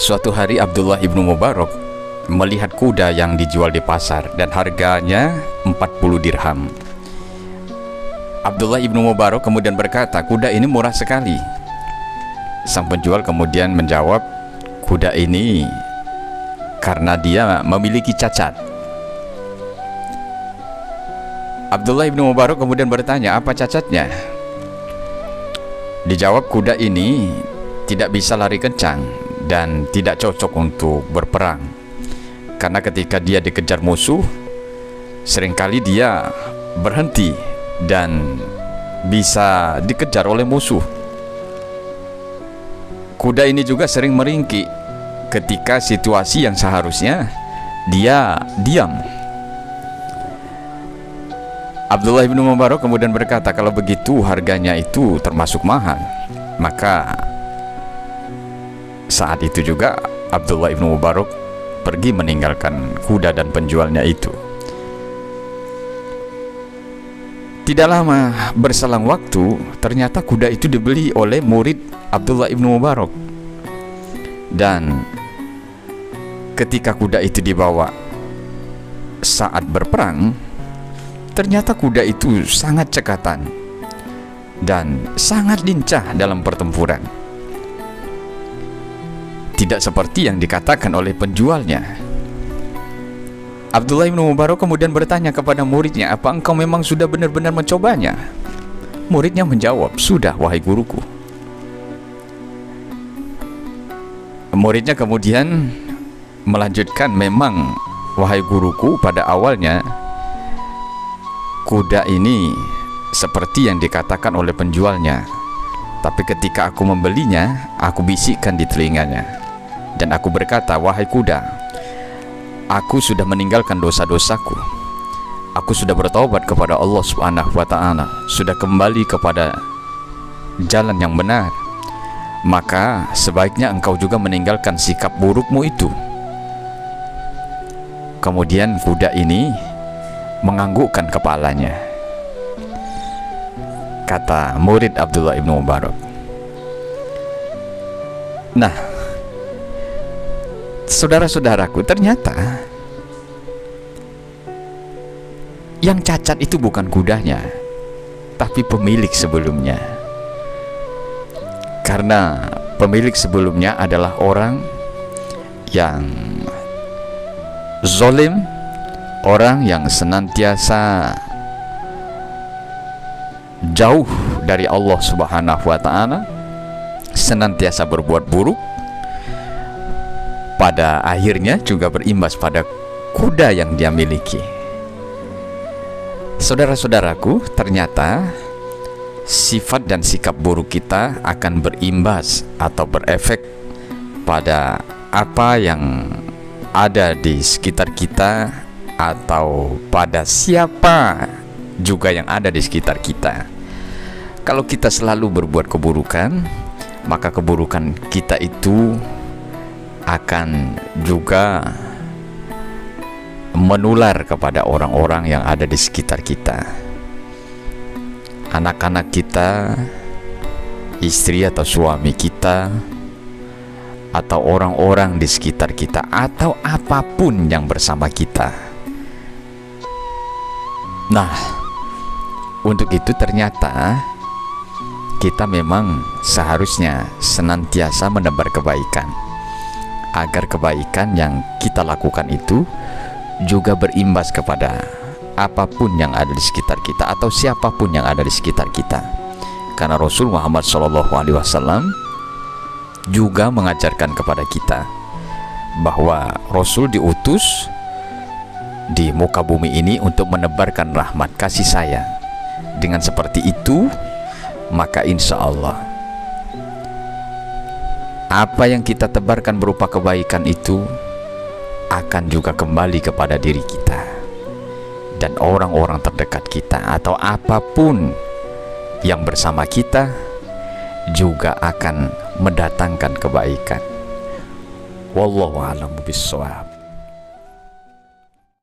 Suatu hari Abdullah ibnu Mubarak melihat kuda yang dijual di pasar dan harganya 40 dirham. Abdullah ibnu Mubarak kemudian berkata, "Kuda ini murah sekali." Sang penjual kemudian menjawab, "Kuda ini karena dia memiliki cacat." Abdullah ibnu Mubarak kemudian bertanya, "Apa cacatnya?" Dijawab, "Kuda ini tidak bisa lari kencang dan tidak cocok untuk berperang, karena ketika dia dikejar musuh seringkali dia berhenti dan bisa dikejar oleh musuh. Kuda ini juga sering meringkik ketika situasi yang seharusnya dia diam." Abdullah bin Mubarak kemudian berkata, "Kalau begitu harganya itu termasuk mahal." Maka saat itu juga Abdullah ibnu Mubarak pergi meninggalkan kuda dan penjualnya itu. Tidak lama berselang waktu, ternyata kuda itu dibeli oleh murid Abdullah ibnu Mubarak. Dan ketika kuda itu dibawa saat berperang, ternyata kuda itu sangat cekatan dan sangat lincah dalam pertempuran. Tidak seperti yang dikatakan oleh penjualnya. Abdullah bin Mubarak kemudian bertanya kepada muridnya, "Apa engkau memang sudah benar-benar mencobanya?" Muridnya menjawab, "Sudah, wahai guruku." Muridnya kemudian melanjutkan, "Memang, wahai guruku, pada awalnya kuda ini seperti yang dikatakan oleh penjualnya. Tapi ketika aku membelinya, aku bisikkan di telinganya dan aku berkata, 'Wahai kuda, aku sudah meninggalkan dosa-dosaku. Aku sudah bertaubat kepada Allah Subhanahu wa ta'ala, sudah kembali kepada jalan yang benar. Maka sebaiknya engkau juga meninggalkan sikap burukmu itu.'" Kemudian kuda ini menganggukkan kepalanya. Kata murid Abdullah ibnu Mubarak. Nah, saudara-saudaraku, ternyata yang cacat itu bukan kudanya, tapi pemilik sebelumnya. Karena pemilik sebelumnya adalah orang yang zalim, orang yang senantiasa jauh dari Allah Subhanahu wa ta'ala, senantiasa berbuat buruk, pada akhirnya juga berimbas pada kuda yang dia miliki. Saudara-saudaraku, ternyata sifat dan sikap buruk kita akan berimbas atau berefek pada apa yang ada di sekitar kita atau pada siapa juga yang ada di sekitar kita. Kalau kita selalu berbuat keburukan, maka keburukan kita itu akan juga menular kepada orang-orang yang ada di sekitar kita. Anak-anak kita, istri atau suami kita, atau orang-orang di sekitar kita, atau apapun yang bersama kita. Nah, untuk itu ternyata kita memang seharusnya senantiasa menebar kebaikan, agar kebaikan yang kita lakukan itu juga berimbas kepada apapun yang ada di sekitar kita atau siapapun yang ada di sekitar kita. Karena Rasul Muhammad SAW juga mengajarkan kepada kita bahwa Rasul diutus di muka bumi ini untuk menebarkan rahmat kasih sayang. Dengan seperti itu, maka insya Allah apa yang kita tebarkan berupa kebaikan itu akan juga kembali kepada diri kita dan orang-orang terdekat kita, atau apapun yang bersama kita juga akan mendatangkan kebaikan. Wallahu a'lam bishawab.